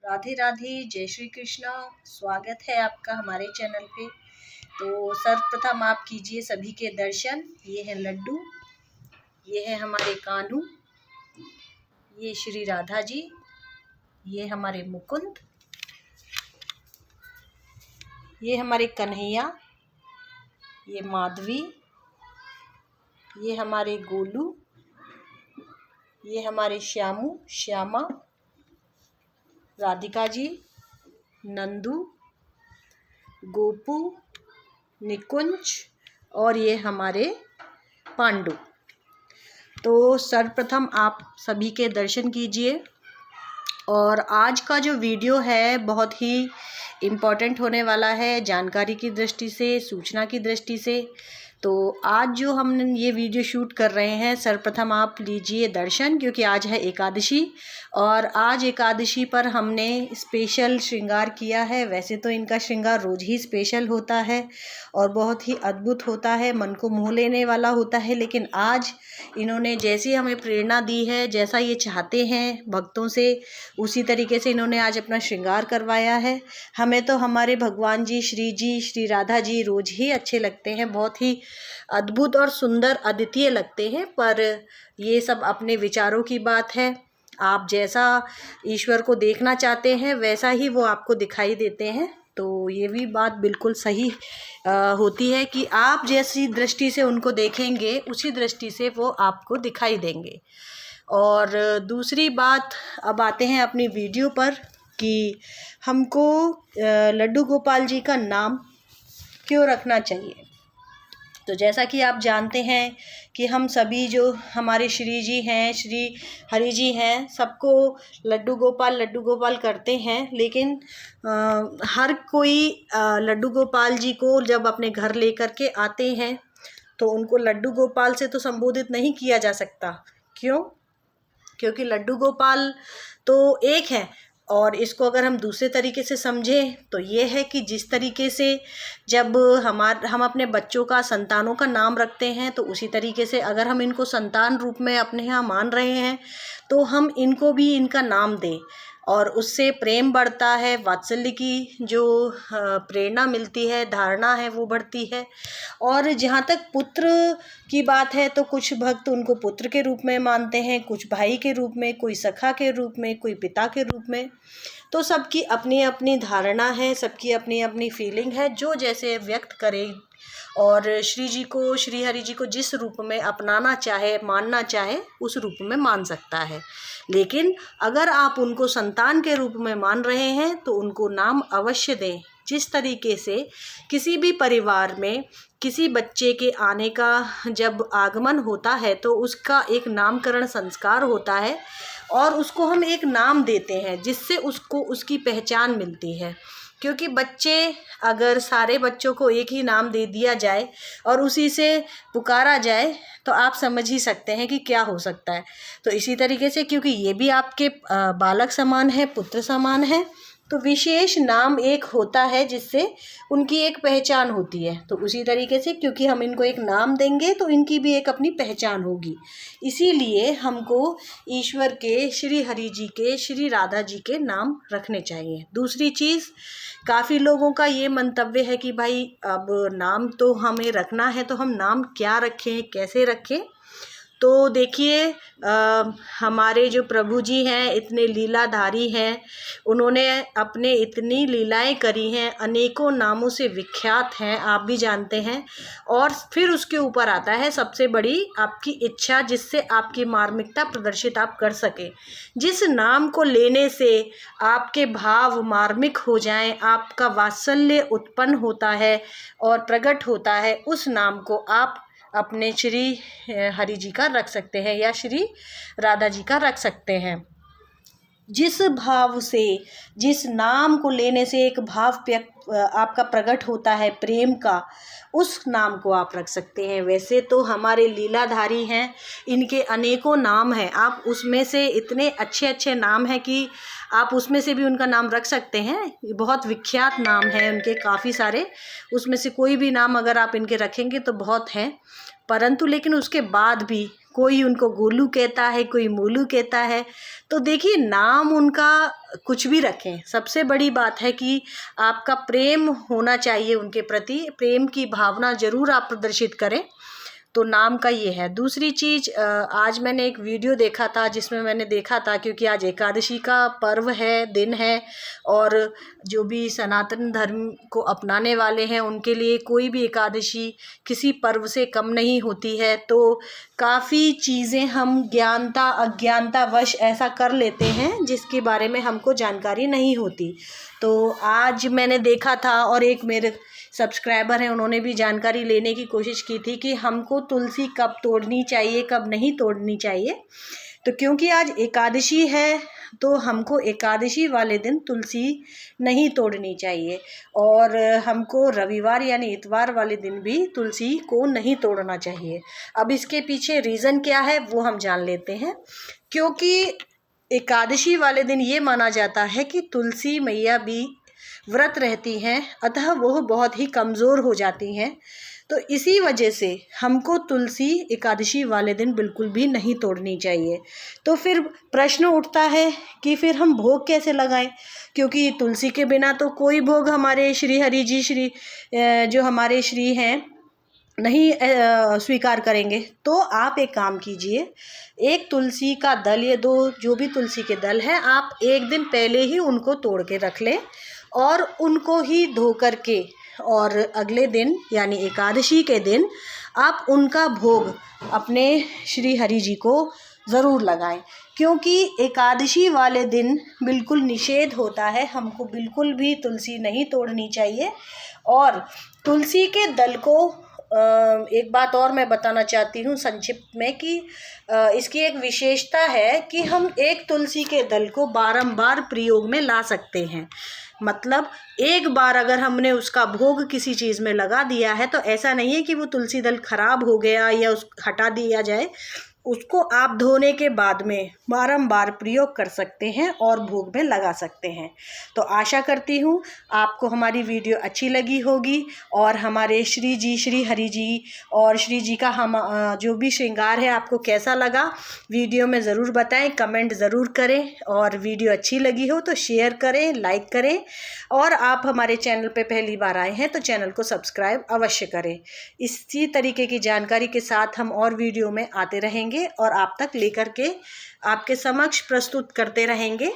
राधे राधे, जय श्री कृष्णा। स्वागत है आपका हमारे चैनल पे। तो सर्वप्रथम आप कीजिए सभी के दर्शन। ये है लड्डू, ये है हमारे कान्हू, ये श्री राधा जी, ये हमारे मुकुंद, ये हमारे कन्हैया, ये माधवी, ये हमारे गोलू, ये हमारे श्यामू श्यामा, राधिका जी, नंदू, गोपू, निकुंज और ये हमारे पांडु। तो सर्वप्रथम आप सभी के दर्शन कीजिए। और आज का जो वीडियो है बहुत ही इम्पोर्टेंट होने वाला है, जानकारी की दृष्टि से, सूचना की दृष्टि से। तो आज जो हम ये वीडियो शूट कर रहे हैं, सर्वप्रथम आप लीजिए दर्शन, क्योंकि आज है एकादशी और आज एकादशी पर हमने स्पेशल श्रृंगार किया है। वैसे तो इनका श्रृंगार रोज ही स्पेशल होता है और बहुत ही अद्भुत होता है, मन को मोह लेने वाला होता है, लेकिन आज इन्होंने जैसी हमें प्रेरणा दी है, जैसा ये चाहते हैं भक्तों से, उसी तरीके से इन्होंने आज अपना श्रृंगार करवाया है। हमें तो हमारे भगवान जी, श्री राधा जी रोज ही अच्छे लगते हैं, बहुत ही अद्भुत और सुंदर अद्वितीय लगते हैं। पर ये सब अपने विचारों की बात है। आप जैसा ईश्वर को देखना चाहते हैं वैसा ही वो आपको दिखाई देते हैं। तो ये भी बात बिल्कुल सही होती है कि आप जैसी दृष्टि से उनको देखेंगे उसी दृष्टि से वो आपको दिखाई देंगे। और दूसरी बात, अब आते हैं अपनी वीडियो पर कि हमको लड्डू गोपाल जी का नाम क्यों रखना चाहिए। तो जैसा कि आप जानते हैं कि हम सभी जो हमारे श्री जी हैं, श्री हरि जी हैं, सबको लड्डू गोपाल करते हैं, लेकिन हर कोई लड्डू गोपाल जी को जब अपने घर लेकर के आते हैं तो उनको लड्डू गोपाल से तो संबोधित नहीं किया जा सकता। क्यों? क्योंकि लड्डू गोपाल तो एक है और इसको अगर हम दूसरे तरीके से समझें तो ये है कि जिस तरीके से जब हम अपने बच्चों का, संतानों का नाम रखते हैं, तो उसी तरीके से अगर हम इनको संतान रूप में अपने यहाँ मान रहे हैं तो हम इनको भी इनका नाम दें और उससे प्रेम बढ़ता है, वात्सल्य की जो प्रेरणा मिलती है, धारणा है, वो बढ़ती है। और जहाँ तक पुत्र की बात है तो कुछ भक्त उनको पुत्र के रूप में मानते हैं, कुछ भाई के रूप में, कोई सखा के रूप में, कोई पिता के रूप में। तो सबकी अपनी अपनी धारणा है, सबकी अपनी अपनी फीलिंग है, जो जैसे व्यक्त करे और श्री जी को, श्री हरि जी को जिस रूप में अपनाना चाहे, मानना चाहे, उस रूप में मान सकता है। लेकिन अगर आप उनको संतान के रूप में मान रहे हैं तो उनको नाम अवश्य दें। जिस तरीके से किसी भी परिवार में किसी बच्चे के आने का जब आगमन होता है तो उसका एक नामकरण संस्कार होता है और उसको हम एक नाम देते हैं जिससे उसको उसकी पहचान मिलती है। क्योंकि बच्चे, अगर सारे बच्चों को एक ही नाम दे दिया जाए और उसी से पुकारा जाए तो आप समझ ही सकते हैं कि क्या हो सकता है। तो इसी तरीके से, क्योंकि ये भी आपके बालक समान है, पुत्र समान है, तो विशेष नाम एक होता है जिससे उनकी एक पहचान होती है। तो उसी तरीके से क्योंकि हम इनको एक नाम देंगे तो इनकी भी एक अपनी पहचान होगी। इसीलिए हमको ईश्वर के, श्री हरि जी के, श्री राधा जी के नाम रखने चाहिए। दूसरी चीज़, काफ़ी लोगों का ये मंतव्य है कि भाई अब नाम तो हमें रखना है तो हम नाम क्या रखें, कैसे रखें। तो देखिए, हमारे जो प्रभु जी हैं इतने लीलाधारी हैं, उन्होंने अपने इतनी लीलाएं करी हैं, अनेकों नामों से विख्यात हैं, आप भी जानते हैं। और फिर उसके ऊपर आता है सबसे बड़ी आपकी इच्छा, जिससे आपकी मार्मिकता प्रदर्शित आप कर सके। जिस नाम को लेने से आपके भाव मार्मिक हो जाएं, आपका वात्सल्य उत्पन्न होता है और प्रकट होता है, उस नाम को आप अपने श्री हरि जी का रख सकते हैं या श्री राधा जी का रख सकते हैं। जिस भाव से, जिस नाम को लेने से एक भाव आपका प्रकट होता है प्रेम का, उस नाम को आप रख सकते हैं। वैसे तो हमारे लीलाधारी हैं, इनके अनेकों नाम हैं, आप उसमें से इतने अच्छे अच्छे नाम हैं कि आप उसमें से भी उनका नाम रख सकते हैं। बहुत विख्यात नाम हैं उनके काफ़ी सारे, उसमें से कोई भी नाम अगर आप इनके रखेंगे तो बहुत हैं। परंतु लेकिन उसके बाद भी कोई उनको गोलू कहता है, कोई मोलू कहता है। तो देखिए, नाम उनका कुछ भी रखें, सबसे बड़ी बात है कि आपका प्रेम होना चाहिए उनके प्रति, प्रेम की भावना ज़रूर आप प्रदर्शित करें। तो नाम का ये है। दूसरी चीज़, आज मैंने एक वीडियो देखा था जिसमें मैंने देखा था, क्योंकि आज एकादशी का पर्व है, दिन है, और जो भी सनातन धर्म को अपनाने वाले हैं उनके लिए कोई भी एकादशी किसी पर्व से कम नहीं होती है। तो काफ़ी चीज़ें हम ज्ञानता अज्ञानतावश ऐसा कर लेते हैं जिसके बारे में हमको जानकारी नहीं होती। तो आज मैंने देखा था, और एक मेरे सब्सक्राइबर हैं, उन्होंने भी जानकारी लेने की कोशिश की थी कि हमको तुलसी कब तोड़नी चाहिए, कब नहीं तोड़नी चाहिए। तो क्योंकि आज एकादशी है तो हमको एकादशी वाले दिन तुलसी नहीं तोड़नी चाहिए, और हमको रविवार यानी इतवार वाले दिन भी तुलसी को नहीं तोड़ना चाहिए। अब इसके पीछे रीज़न क्या है वो हम जान लेते हैं। क्योंकि एकादशी वाले दिन ये माना जाता है कि तुलसी मैया भी व्रत रहती हैं, अतः वो बहुत ही कमज़ोर हो जाती हैं। तो इसी वजह से हमको तुलसी एकादशी वाले दिन बिल्कुल भी नहीं तोड़नी चाहिए। तो फिर प्रश्न उठता है कि फिर हम भोग कैसे लगाएं, क्योंकि तुलसी के बिना तो कोई भोग हमारे श्री हरि जी जो हमारे श्री हैं नहीं स्वीकार करेंगे। तो आप एक काम कीजिए, एक तुलसी का दल या दो जो भी तुलसी के दल हैं, आप एक दिन पहले ही उनको तोड़ के रख लें और उनको ही धो करके, और अगले दिन यानी एकादशी के दिन आप उनका भोग अपने श्री हरि जी को ज़रूर लगाएं। क्योंकि एकादशी वाले दिन बिल्कुल निषेध होता है, हमको बिल्कुल भी तुलसी नहीं तोड़नी चाहिए। और तुलसी के दल को एक बात और मैं बताना चाहती हूँ संक्षिप्त में कि इसकी एक विशेषता है कि हम एक तुलसी के दल को बारंबार प्रयोग में ला सकते हैं। मतलब एक बार अगर हमने उसका भोग किसी चीज़ में लगा दिया है तो ऐसा नहीं है कि वो तुलसी दल खराब हो गया या उस हटा दिया जाए, उसको आप धोने के बाद में बारंबार प्रयोग कर सकते हैं और भोग में लगा सकते हैं। तो आशा करती हूँ आपको हमारी वीडियो अच्छी लगी होगी, और हमारे श्री हरि जी और श्री जी का हम जो भी श्रृंगार है आपको कैसा लगा वीडियो में ज़रूर बताएं, कमेंट ज़रूर करें, और वीडियो अच्छी लगी हो तो शेयर करें, लाइक करें, और आप हमारे चैनल पे पहली बार आए हैं तो चैनल को सब्सक्राइब अवश्य करें। इसी तरीके की जानकारी के साथ हम और वीडियो में आते रहेंगे और आप तक लेकर के आपके समक्ष प्रस्तुत करते रहेंगे।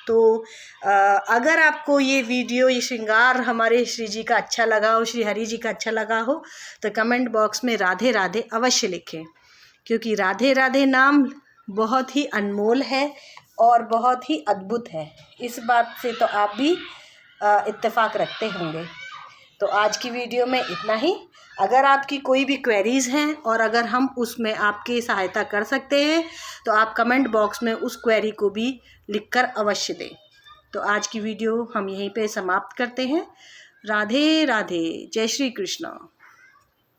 तो अगर आपको ये वीडियो, ये श्रृंगार हमारे श्री जी का अच्छा लगा हो, श्री हरि जी का अच्छा लगा हो, तो कमेंट बॉक्स में राधे राधे अवश्य लिखें, क्योंकि राधे राधे नाम बहुत ही अनमोल है और बहुत ही अद्भुत है। इस बात से तो आप भी इत्तेफाक रखते होंगे। तो आज की वीडियो में इतना ही। अगर आपकी कोई भी क्वेरीज़ हैं और अगर हम उसमें आपकी सहायता कर सकते हैं तो आप कमेंट बॉक्स में उस क्वेरी को भी लिखकर अवश्य दें। तो आज की वीडियो हम यहीं पे समाप्त करते हैं। राधे राधे, जय श्री कृष्ण।